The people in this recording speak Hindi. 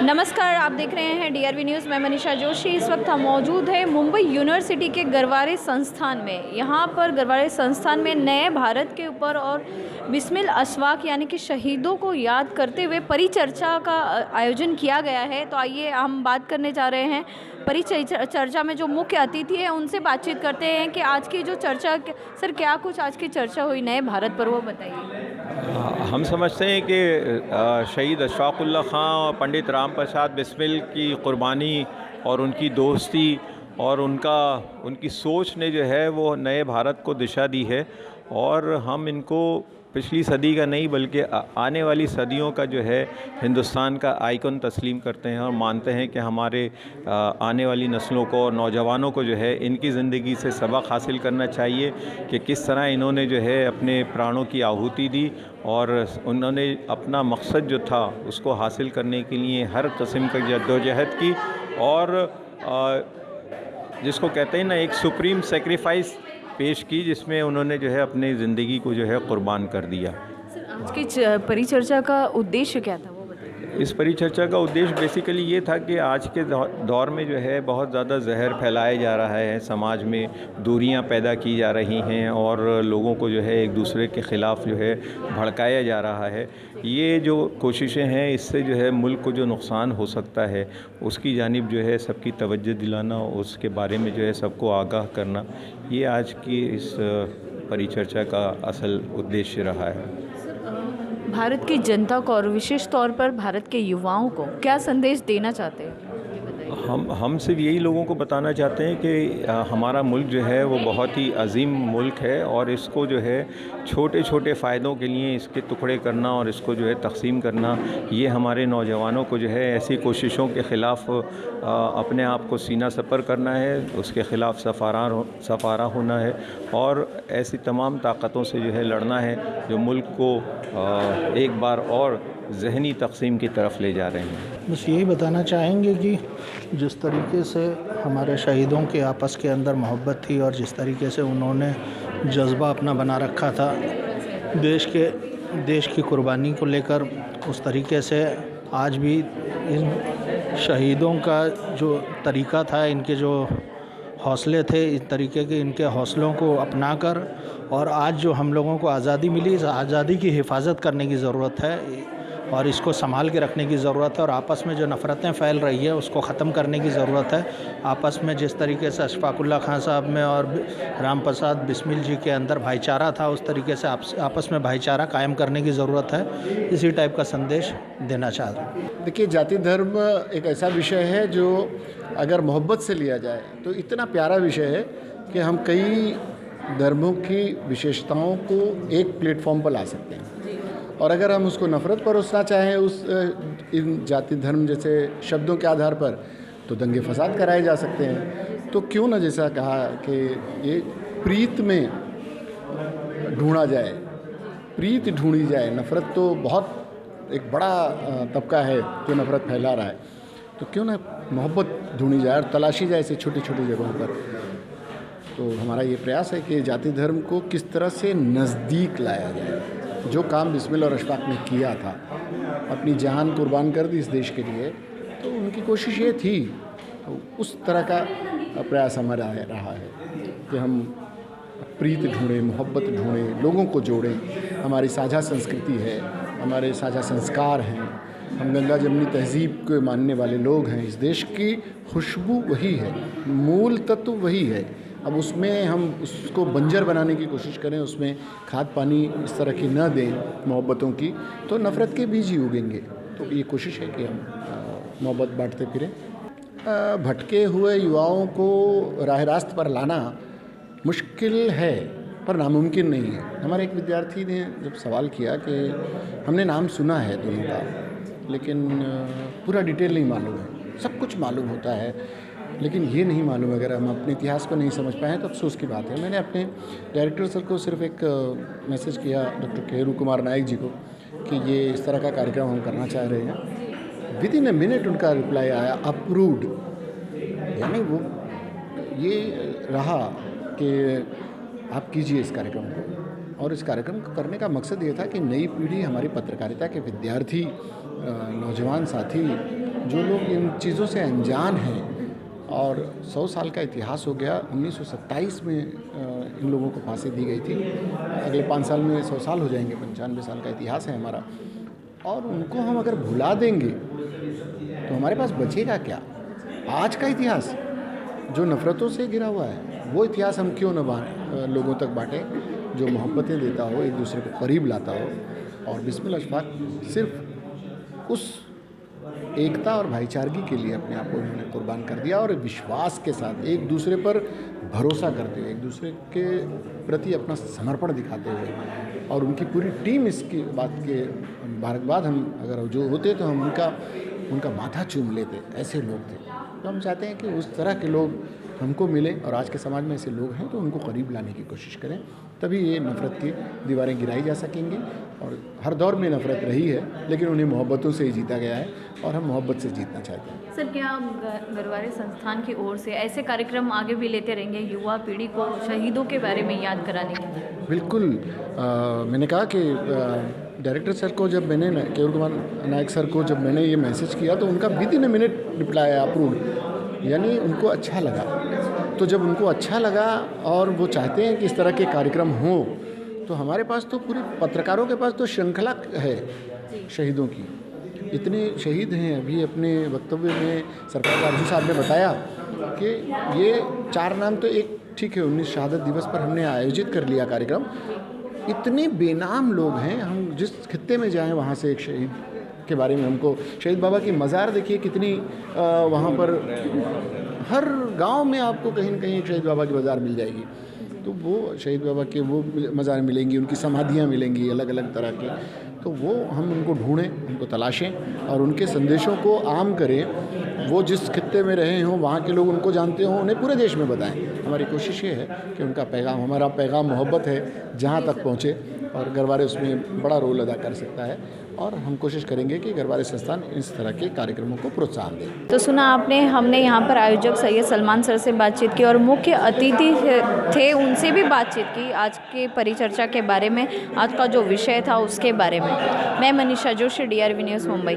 नमस्कार, आप देख रहे हैं डीआरवी न्यूज़। मैं मनीषा जोशी। इस वक्त हम मौजूद हैं मुंबई यूनिवर्सिटी के गरवारे संस्थान में। यहाँ पर गरवारे संस्थान में नए भारत के ऊपर और बिस्मिल अशफाक यानी कि शहीदों को याद करते हुए परिचर्चा का आयोजन किया गया है। तो आइए हम बात करने जा रहे हैं परिचर्चा में जो मुख्य अतिथि है उनसे बातचीत करते हैं कि आज की जो चर्चा, सर क्या कुछ आज की चर्चा हुई नए भारत पर, वो बताइए। हम समझते हैं कि शहीद अशफाक उल्लाह ख़ां और पंडित राम प्रसाद बिस्मिल की क़ुरबानी और उनकी दोस्ती और उनकी सोच ने जो है वो नए भारत को दिशा दी है। और हम इनको पिछली सदी का नहीं बल्कि आने वाली सदियों का जो है हिंदुस्तान का आइकन तस्लीम करते हैं और मानते हैं कि हमारे आने वाली नस्लों को और नौजवानों को जो है इनकी ज़िंदगी से सबक हासिल करना चाहिए कि किस तरह इन्होंने जो है अपने प्राणों की आहुति दी और उन्होंने अपना मकसद जो था उसको हासिल करने के लिए हर किस्म की जद्दोजहद की और जिसको कहते हैं ना, एक सुप्रीम सेक्रीफाइस पेश की, जिसमें उन्होंने जो है अपनी ज़िंदगी को जो है कुर्बान कर दिया। सर, आज की परिचर्चा का उद्देश्य क्या था, वो बताइए। इस परिचर्चा का उद्देश्य बेसिकली ये था कि आज के दौर में जो है बहुत ज़्यादा जहर फैलाया जा रहा है, समाज में दूरियां पैदा की जा रही हैं और लोगों को जो है एक दूसरे के ख़िलाफ़ जो है भड़काया जा रहा है। ये जो कोशिशें हैं इससे जो है मुल्क को जो नुकसान हो सकता है उसकी जानिब जो है सबकी तवज्जो दिलाना, उसके बारे में जो है सबको आगाह करना, ये आज की इस परिचर्चा का असल उद्देश्य रहा है। भारत की जनता को और विशेष तौर पर भारत के युवाओं को क्या संदेश देना चाहते हैं? हम सिर्फ यही लोगों को बताना चाहते हैं कि हमारा मुल्क जो है वो बहुत ही अजीम मुल्क है और इसको जो है छोटे छोटे फ़ायदों के लिए इसके टुकड़े करना और इसको जो है तक़सीम करना, ये हमारे नौजवानों को जो है ऐसी कोशिशों के ख़िलाफ़ अपने आप को सीना सपर करना है, उसके ख़िलाफ़ सफ़ारा होना है और ऐसी तमाम ताकतों से जो है लड़ना है जो मुल्क को एक बार और ज़हनी तक़सीम की तरफ ले जा रहे हैं। बस यही बताना चाहेंगे कि जिस तरीके से हमारे शहीदों के आपस के अंदर मोहब्बत थी और जिस तरीके से उन्होंने जज्बा अपना बना रखा था देश की कुर्बानी को लेकर, उस तरीके से आज भी इन शहीदों का जो तरीक़ा था, इनके जो हौसले थे, इस तरीके के इनके हौसलों को अपनाकर और आज जो हम लोगों को आज़ादी मिली, इस आज़ादी की हिफाजत करने की ज़रूरत है और इसको संभाल के रखने की ज़रूरत है और आपस में जो नफ़रतें फैल रही है उसको ख़त्म करने की ज़रूरत है। आपस में जिस तरीके से अशफाक उल्लाह खां साहब में और राम प्रसाद बिस्मिल जी के अंदर भाईचारा था, उस तरीके से आपस में भाईचारा कायम करने की ज़रूरत है। इसी टाइप का संदेश देना चाहता हूँ। देखिए, जाति धर्म एक ऐसा विषय है जो अगर मोहब्बत से लिया जाए तो इतना प्यारा विषय है कि हम कई धर्मों की विशेषताओं को एक प्लेटफॉर्म पर ला सकते हैं और अगर हम उसको नफ़रत परोसना चाहें इन जाति धर्म जैसे शब्दों के आधार पर, तो दंगे फसाद कराए जा सकते हैं। तो क्यों ना, जैसा कहा कि ये प्रीत में ढूंढा जाए, प्रीत ढूंढी जाए। नफ़रत तो बहुत एक बड़ा तबका है जो नफ़रत फैला रहा है, तो क्यों ना मोहब्बत ढूंढी जाए और तलाशी जाए ऐसे छोटी छोटी जगहों पर। तो हमारा ये प्रयास है कि जाति धर्म को किस तरह से नज़दीक लाया जाए। जो काम बिस्मिल और अशफाक ने किया था, अपनी जान कुर्बान कर दी इस देश के लिए, तो उनकी कोशिश ये थी, तो उस तरह का प्रयास हमारा रहा है कि हम प्रीत ढूंढें, मोहब्बत ढूंढें, लोगों को जोड़ें। हमारी साझा संस्कृति है, हमारे साझा संस्कार हैं, हम गंगा जमनी तहज़ीब को मानने वाले लोग हैं। इस देश की खुशबू वही है, मूल तत्व वही है। अब उसमें हम उसको बंजर बनाने की कोशिश करें, उसमें खाद पानी इस तरह की न दें मोहब्बतों की, तो नफ़रत के बीज ही उगेंगे। तो ये कोशिश है कि हम मोहब्बत बांटते फिरें। भटके हुए युवाओं को राह रास्त पर लाना मुश्किल है पर नामुमकिन नहीं है। हमारे एक विद्यार्थी ने जब सवाल किया कि हमने नाम सुना है दोनों का, लेकिन पूरा डिटेल नहीं मालूम है। सब कुछ मालूम होता है लेकिन ये नहीं मालूम, अगर हम अपने इतिहास को नहीं समझ पाए तो अफसोस की बात है। मैंने अपने डायरेक्टर सर को सिर्फ एक मैसेज किया, डॉक्टर केरू कुमार नायक जी को, कि ये इस तरह का कार्यक्रम हम करना चाह रहे हैं। विद इन ए मिनट उनका रिप्लाई आया, अप्रूव्ड। यानी वो ये रहा कि आप कीजिए इस कार्यक्रम को, और इस कार्यक्रम को करने का मकसद ये था कि नई पीढ़ी, हमारी पत्रकारिता के विद्यार्थी, नौजवान साथी जो लोग इन चीज़ों से अनजान हैं, और 100 साल का इतिहास हो गया। 1927 में इन लोगों को फांसी दी गई थी। अगले 5 साल में 100 साल हो जाएंगे, 95 साल का इतिहास है हमारा। और उनको हम अगर भुला देंगे तो हमारे पास बचेगा क्या? आज का इतिहास जो नफ़रतों से घिरा हुआ है, वो इतिहास हम क्यों न लोगों तक बांटें, जो मोहब्बतें देता हो, एक दूसरे को करीब लाता हो। और बिस्मिल अशफाक सिर्फ उस एकता और भाईचारगी के लिए अपने आप को उन्होंने कुर्बान कर दिया, और विश्वास के साथ एक दूसरे पर भरोसा करते हुए, एक दूसरे के प्रति अपना समर्पण दिखाते हुए, और उनकी पूरी टीम इसकी बात के बाद हम अगर जो होते तो हम उनका माथा चूम लेते। ऐसे लोग थे। तो हम चाहते हैं कि उस तरह के लोग हमको मिले, और आज के समाज में ऐसे लोग हैं तो उनको करीब लाने की कोशिश करें, तभी ये नफ़रत की दीवारें गिराई जा सकेंगी। और हर दौर में नफ़रत रही है, लेकिन उन्हें मोहब्बतों से ही जीता गया है, और हम मोहब्बत से जीतना चाहते हैं। सर, क्या गरवारे संस्थान की ओर से ऐसे कार्यक्रम आगे भी लेते रहेंगे, युवा पीढ़ी को शहीदों के बारे में याद कराने के लिए? बिल्कुल। मैंने कहा कि डायरेक्टर सर को जब मैंने, केवल कुमार नायक सर को जब मैंने ये मैसेज किया तो उनका within a minute reply approved, यानी उनको अच्छा लगा। तो जब उनको अच्छा लगा और वो चाहते हैं कि इस तरह के कार्यक्रम हों, तो हमारे पास तो पूरे पत्रकारों के पास तो श्रृंखला है शहीदों की। इतने शहीद हैं। अभी अपने वक्तव्य में सरकार अर्जू साहब ने बताया कि ये 4 नाम तो एक ठीक है, 19 शहादत दिवस पर हमने आयोजित कर लिया कार्यक्रम। इतने बेनाम लोग हैं, हम जिस खित्ते में जाएं वहाँ से एक शहीद के बारे में हमको, शहीद बाबा की मज़ार देखिए कितनी, वहाँ पर हर गांव में आपको कहीं न कहीं एक शहीद बाबा की मज़ार मिल जाएगी। तो वो शहीद बाबा के वो मज़ार मिलेंगी, उनकी समाधियाँ मिलेंगी अलग अलग तरह की। तो वो हम उनको ढूंढें, उनको तलाशें और उनके संदेशों को आम करें। वो जिस खित्ते में रहे हों, वहाँ के लोग उनको जानते हों, उन्हें पूरे देश में बताएं। हमारी कोशिश ये है कि उनका पैगाम, हमारा पैगाम मोहब्बत है, जहाँ तक पहुँचे, और गरवारे उसमें बड़ा रोल अदा कर सकता है। और हम कोशिश करेंगे कि गरवारे संस्थान इस तरह के कार्यक्रमों को प्रोत्साहन दे। तो सुना आपने, हमने यहाँ पर आयोजक सैयद सलमान सर से बातचीत की और मुख्य अतिथि थे उनसे भी बातचीत की आज के परिचर्चा के बारे में, आज का जो विषय था उसके बारे में। मैं मनीषा जोशी, DRV न्यूज़, मुंबई।